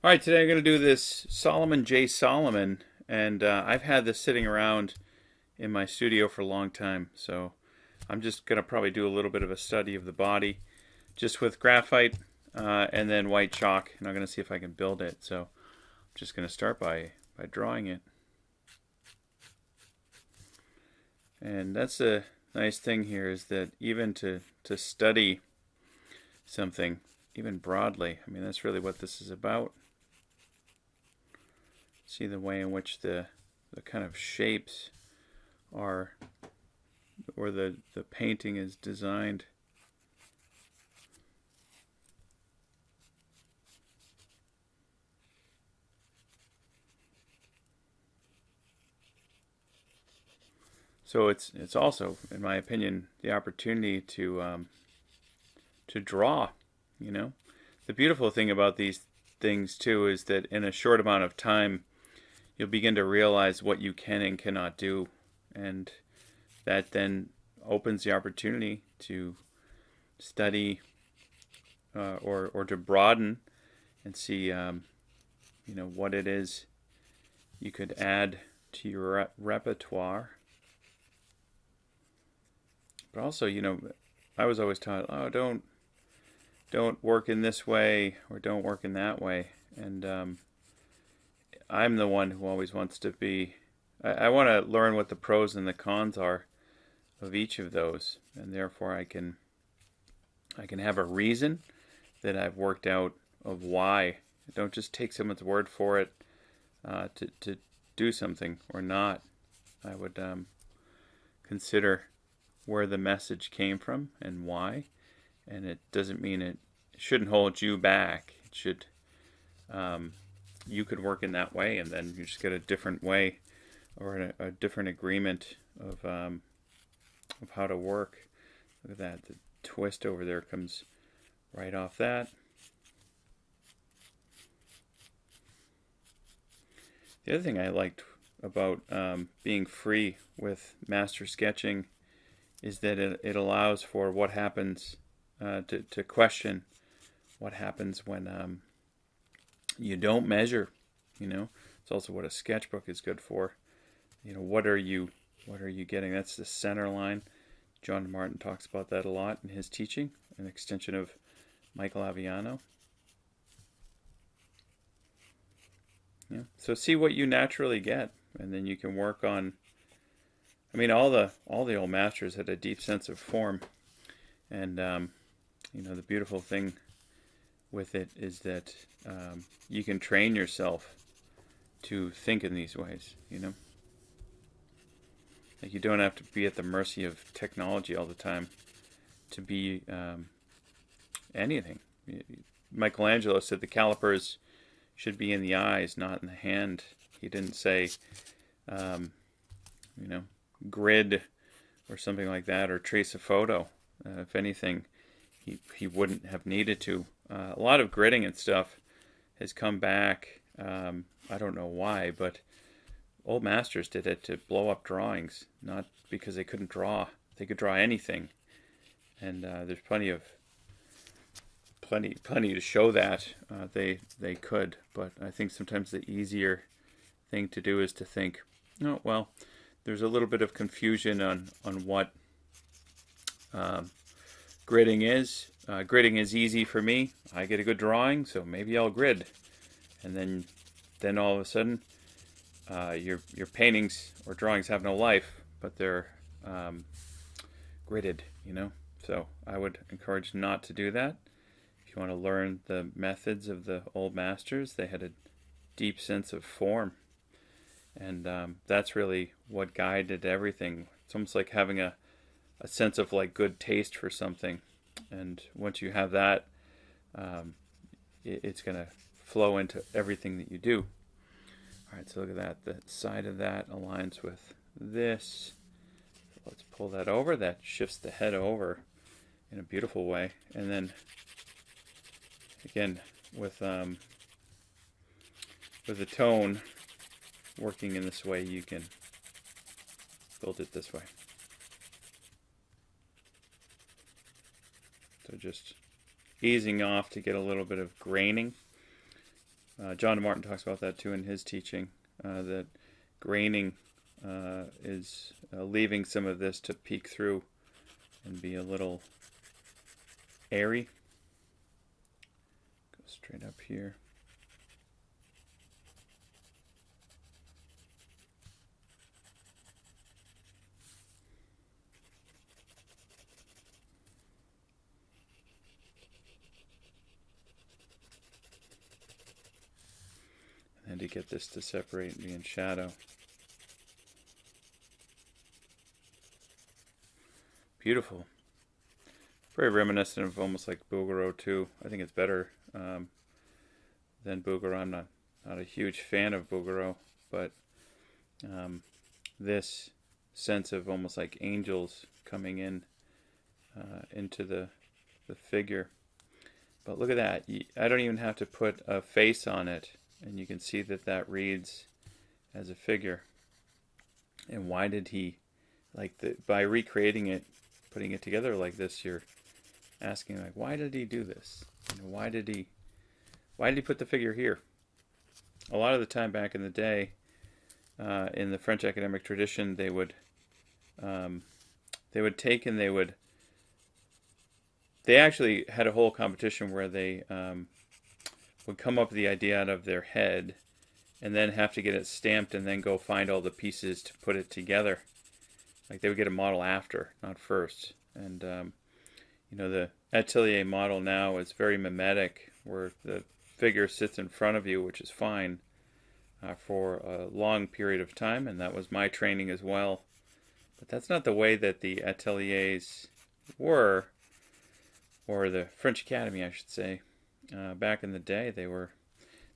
All right, today I'm going to do this Solomon J. Solomon, and I've had this sitting around in my studio for a long time, so I'm just going to probably do a little bit of a study of the body just with graphite and then white chalk, and I'm going to see if I can build it. So I'm just going to start by drawing it. And that's a nice thing here is that even to study something, even broadly, I mean, that's really what this is about. See the way in which the kind of shapes are, or the painting is designed. So it's also, in my opinion, the opportunity to draw. You know, the beautiful thing about these things too is that in a short amount of time, you'll begin to realize what you can and cannot do, and that then opens the opportunity to study or to broaden and see what it is you could add to your repertoire. But also, I was always taught, oh, don't work in this way or don't work in that way, and I'm the one who always wants to be. I want to learn what the pros and the cons are of each of those, and therefore I can have a reason that I've worked out of why. I don't just take someone's word for it to do something or not. I would consider where the message came from and why, and it doesn't mean it shouldn't hold you back. It should. You could work in that way, and then you just get a different way or a different agreement of how to work. Look at that. The twist over there comes right off that. The other thing I liked about being free with master sketching is that it allows for what happens to question what happens when you don't measure. It's also what a sketchbook is good for. What are you getting? That's the center line. John Martin talks about that a lot in his teaching, an extension of Michael Aviano. Yeah. So see what you naturally get, and then you can work on. I mean, all the old masters had a deep sense of form, and the beautiful thing with it is that you can train yourself to think in these ways. Like, you don't have to be at the mercy of technology all the time to be anything. Michelangelo said the calipers should be in the eyes, not in the hand. He didn't say, grid or something like that, or trace a photo. If anything, he wouldn't have needed to. A lot of gridding and stuff has come back. I don't know why, but old masters did it to blow up drawings, not because they couldn't draw. They could draw anything, and there's plenty to show that they could. But I think sometimes the easier thing to do is to think, oh well, there's a little bit of confusion on what gridding is. Gridding is easy for me. I get a good drawing, so maybe I'll grid, and then all of a sudden, your paintings or drawings have no life, but they're gridded. So I would encourage not to do that. If you want to learn the methods of the old masters, they had a deep sense of form, and that's really what guided everything. It's almost like having a sense of like good taste for something, and once you have that, it's going to flow into everything that you do. All right, so look at that. The side of that aligns with this. So let's pull that over. That shifts the head over in a beautiful way. And then, again, with the tone working in this way, you can build it this way. So just easing off to get a little bit of graining. John Martin talks about that too in his teaching, that graining is leaving some of this to peek through and be a little airy. Go straight up here. And to get this to separate and be in shadow. Beautiful. Very reminiscent of almost like Bouguereau too. I think it's better than Bouguereau. I'm not a huge fan of Bouguereau, but this sense of almost like angels coming in into the figure. But look at that. I don't even have to put a face on it. And you can see that that reads as a figure. And why did he, by recreating it, putting it together like this, you're asking, like, why did he do this? Why did he put the figure here? A lot of the time back in the day, in the French academic tradition, they would take and they actually had a whole competition where they would come up with the idea out of their head and then have to get it stamped and then go find all the pieces to put it together. Like they would get a model after, not first. And, the atelier model now is very mimetic, where the figure sits in front of you, which is fine for a long period of time, and that was my training as well. But that's not the way that the ateliers were, or the French Academy, I should say. Back in the day, they were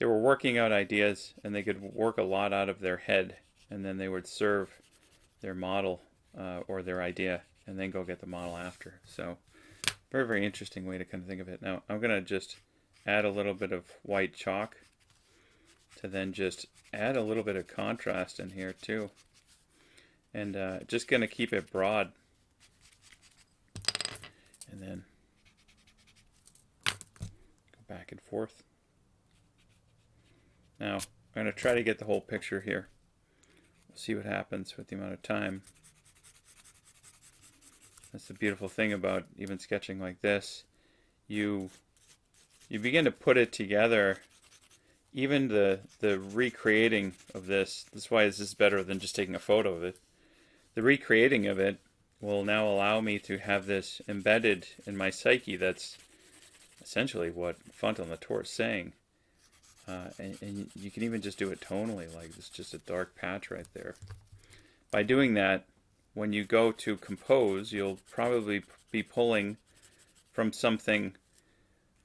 working out ideas, and they could work a lot out of their head, and then they would serve their model or their idea, and then go get the model after. So, very, very interesting way to kind of think of it. Now, I'm going to just add a little bit of white chalk to then just add a little bit of contrast in here too, and just going to keep it broad, and then back and forth. Now, I'm going to try to get the whole picture here. We'll see what happens with the amount of time. That's the beautiful thing about even sketching like this. You begin to put it together. Even the recreating of this is why this is better than just taking a photo of it. The recreating of it will now allow me to have this embedded in my psyche. That's essentially what Fontaine-Latour is saying. And you can even just do it tonally, like it's just a dark patch right there. By doing that, when you go to compose, you'll probably be pulling from something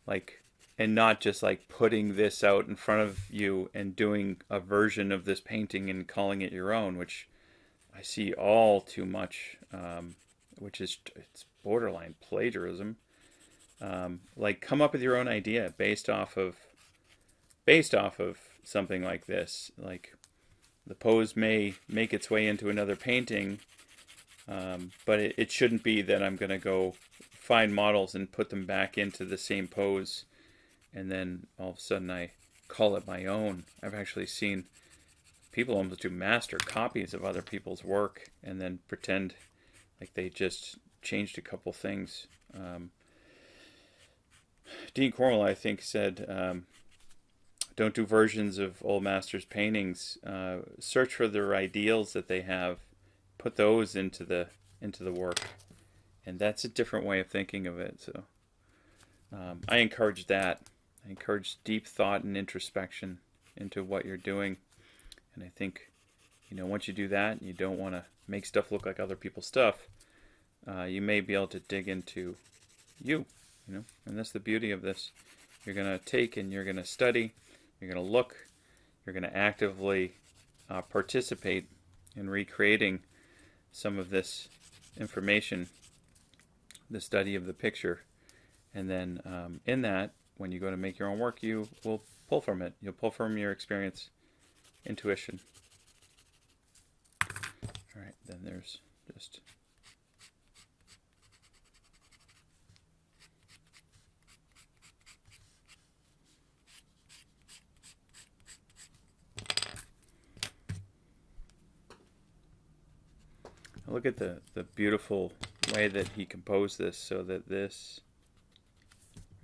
like, and not just like putting this out in front of you and doing a version of this painting and calling it your own, which I see all too much, which is, it's borderline plagiarism. Like come up with your own idea based off of something like this. Like the pose may make its way into another painting, but it shouldn't be that I'm going to go find models and put them back into the same pose and then all of a sudden I call it my own. I've actually seen people almost do master copies of other people's work and then pretend like they just changed a couple things. Dean Cornwell, I think, said, don't do versions of old masters' paintings. Search for their ideals that they have. Put those into the work. And that's a different way of thinking of it. So I encourage that. I encourage deep thought and introspection into what you're doing. And I think, once you do that, and you don't want to make stuff look like other people's stuff, you may be able to dig into you. And that's the beauty of this. You're going to take and you're going to study, you're going to look, you're going to actively participate in recreating some of this information, the study of the picture. And then in that, when you go to make your own work, you will pull from it. You'll pull from your experience, intuition. All right, then there's just... Look at the beautiful way that he composed this, so that this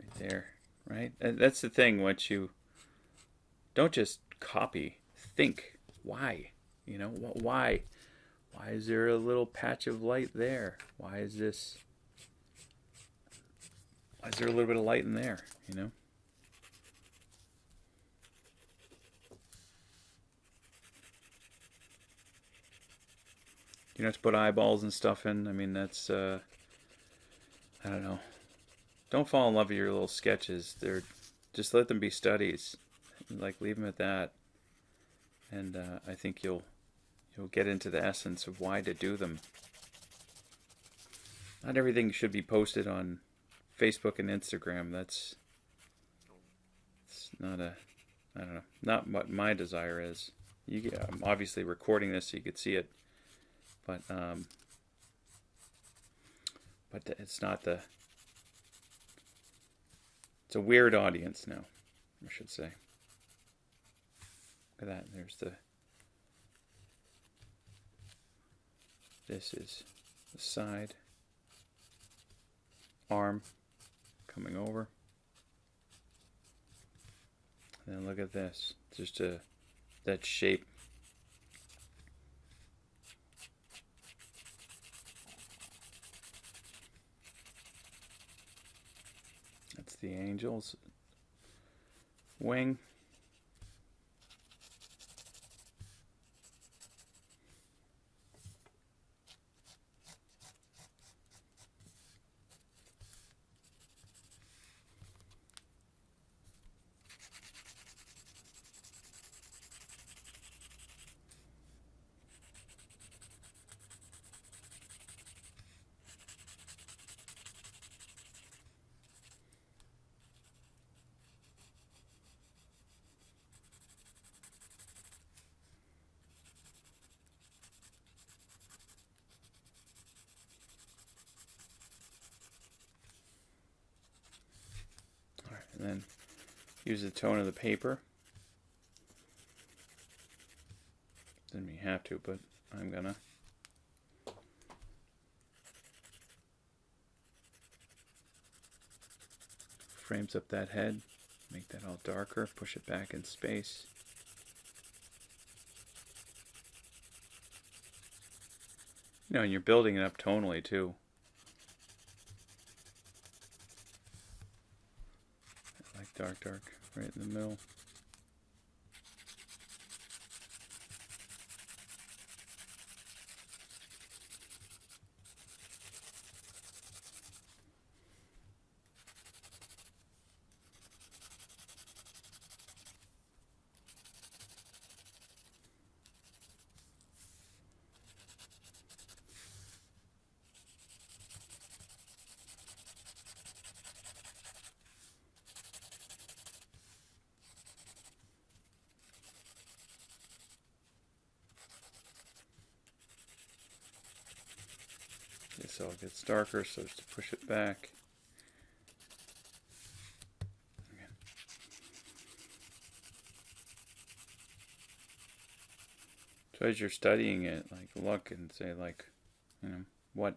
right there, right? And that's the thing. Once you don't just copy, think. Why? You know, why? Why is there a little patch of light there? Why is this? Why is there a little bit of light in there? You know. You know, to put eyeballs and stuff in. I mean, that's I don't know. Don't fall in love with your little sketches. They're just let them be studies. Like leave them at that, and I think you'll get into the essence of why to do them. Not everything should be posted on Facebook and Instagram. It's not a, I don't know, not what my desire is. I'm obviously recording this so you could see it, but it's not the. It's a weird audience now, I should say. Look at that. There's the. This is the side arm coming over. And then look at this. Just that shape. That's the angel's wing. And then use the tone of the paper. Didn't mean have to, but I'm gonna. Frames up that head, make that all darker, push it back in space. You know, and you're building it up tonally too. Dark, right in the middle. So it gets darker, so just to push it back. Okay. So as you're studying it, like look and say, like, you know,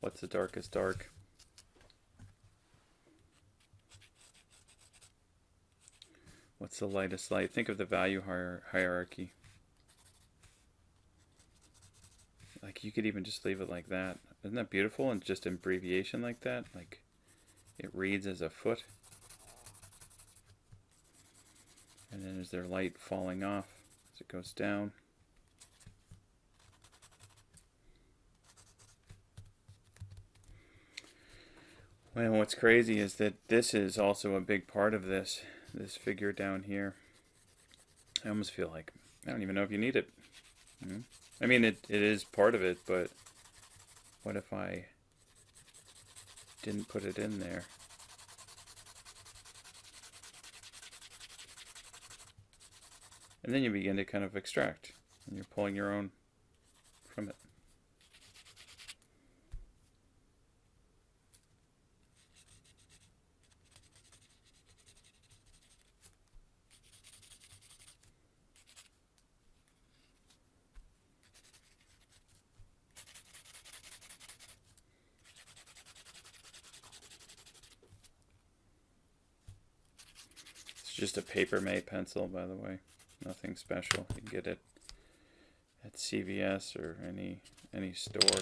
what's the darkest dark? What's the lightest light? Think of the value hierarchy. Like you could even just leave it like that. Isn't that beautiful? And just abbreviation like that, like it reads as a foot. And then is there light falling off as it goes down? Well, what's crazy is that this is also a big part of this figure down here. I almost feel like I don't even know if you need it. Mm-hmm. I mean, it is part of it, but what if I didn't put it in there? And then you begin to kind of extract, and you're pulling your own from it. just a Papermate pencil, by the way. Nothing special. You can get it at CVS or any store.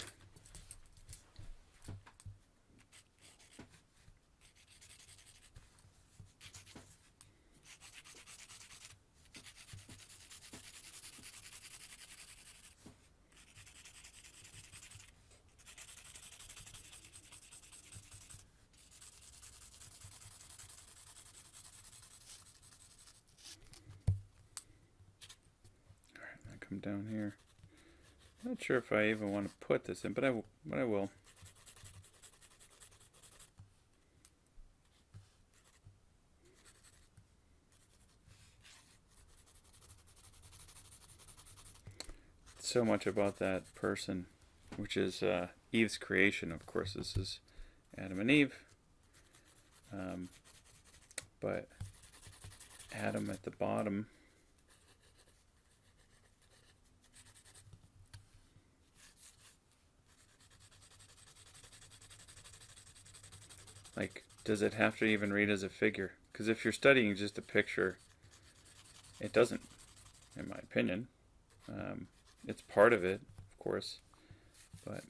Come down here. Not sure if I even want to put this in, but I will. So much about that person, which is Eve's creation. Of course, this is Adam and Eve, but Adam at the bottom. Like, does it have to even read as a figure? Because if you're studying just a picture, it doesn't, in my opinion. It's part of it, of course, but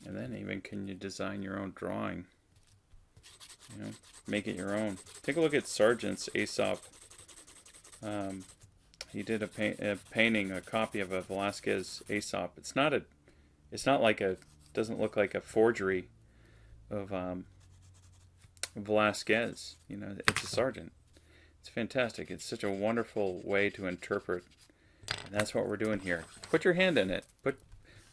and then even can you design your own drawing? You know, make it your own. Take a look at Sargent's Aesop. He did a painting, a copy of a Velázquez Aesop. It's not like doesn't look like a forgery of Velázquez. You know, it's a Sargent. It's fantastic. It's such a wonderful way to interpret, and that's what we're doing here. Put your hand in it.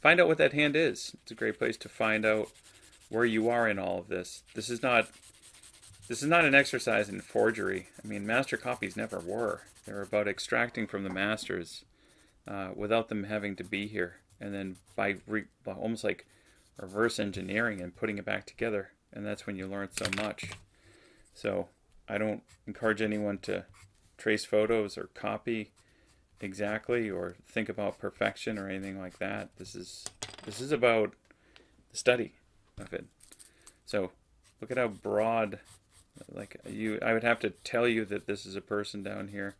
Find out what that hand is. It's a great place to find out where you are in all of this. This is not an exercise in forgery. I mean, master copies never were. They're about extracting from the masters without them having to be here, and then by almost like reverse engineering and putting it back together. And that's when you learn so much. So I don't encourage anyone to trace photos or copy exactly or think about perfection or anything like that. This is about the study of it. So look at how broad, like I would have to tell you that this is a person down here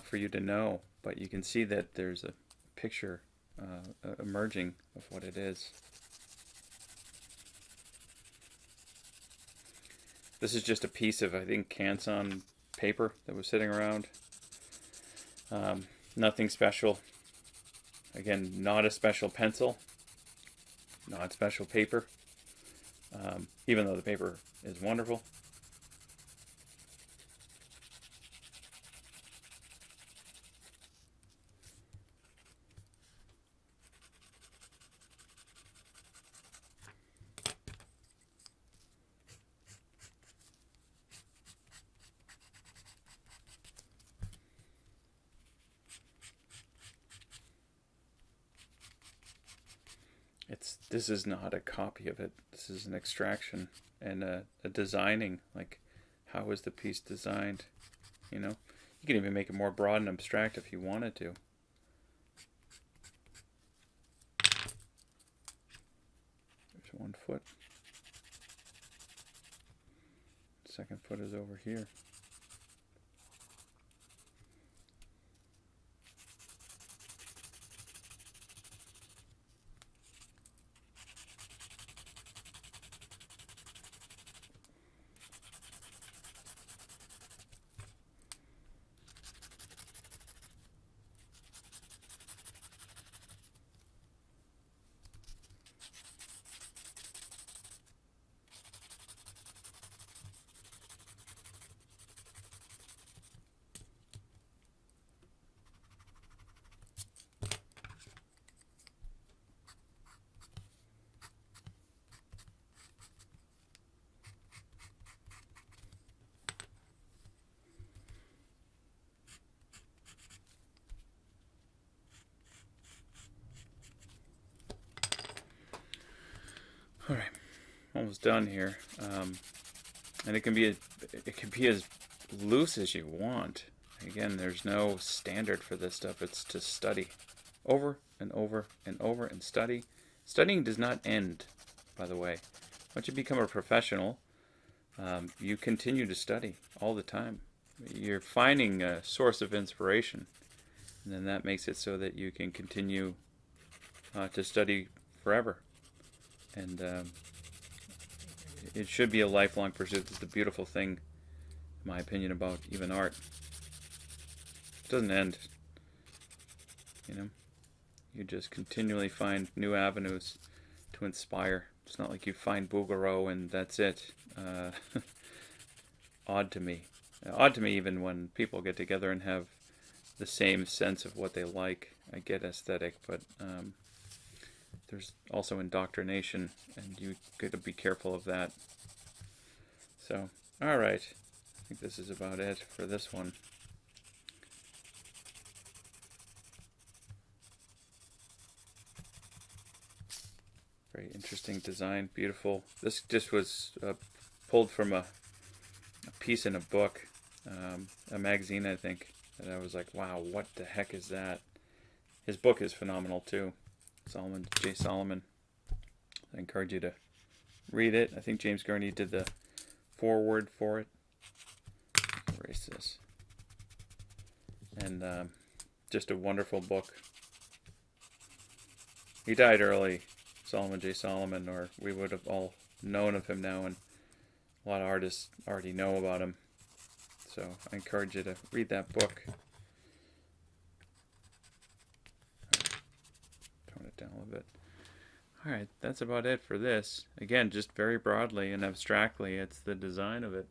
for you to know, but you can see that there's a picture emerging of what it is. This is just a piece of, I think, Canson paper that was sitting around. Nothing special. Again, not a special pencil, not special paper, even though the paper is wonderful. This is not a copy of it. This is an extraction and a designing. Like, how is the piece designed? You know, you can even make it more broad and abstract if you wanted to. There's one foot. Second foot is over here. All right, almost done here. and it can be as loose as you want. Again, there's no standard for this stuff. It's to study over and over and over and study. Studying does not end, by the way. Once you become a professional, you continue to study all the time. You're finding a source of inspiration, and then that makes it so that you can continue to study forever. And it should be a lifelong pursuit. It's the beautiful thing, in my opinion, about even art. It doesn't end. You know, you just continually find new avenues to inspire. It's not like you find Bouguereau and that's it. Odd to me. Odd to me even when people get together and have the same sense of what they like. I get aesthetic, but there's also indoctrination, and you got to be careful of that. So, all right. I think this is about it for this one. Very interesting design, beautiful. This just was pulled from a piece in a book, a magazine, I think. And I was like, wow, what the heck is that? His book is phenomenal too. Solomon, J. Solomon. I encourage you to read it. I think James Gurney did the foreword for it. Erase this. And just a wonderful book. He died early, Solomon J. Solomon, or we would have all known of him now, and a lot of artists already know about him. So I encourage you to read that book. Tone it down a little bit. Alright, that's about it for this. Again, just very broadly and abstractly, it's the design of it.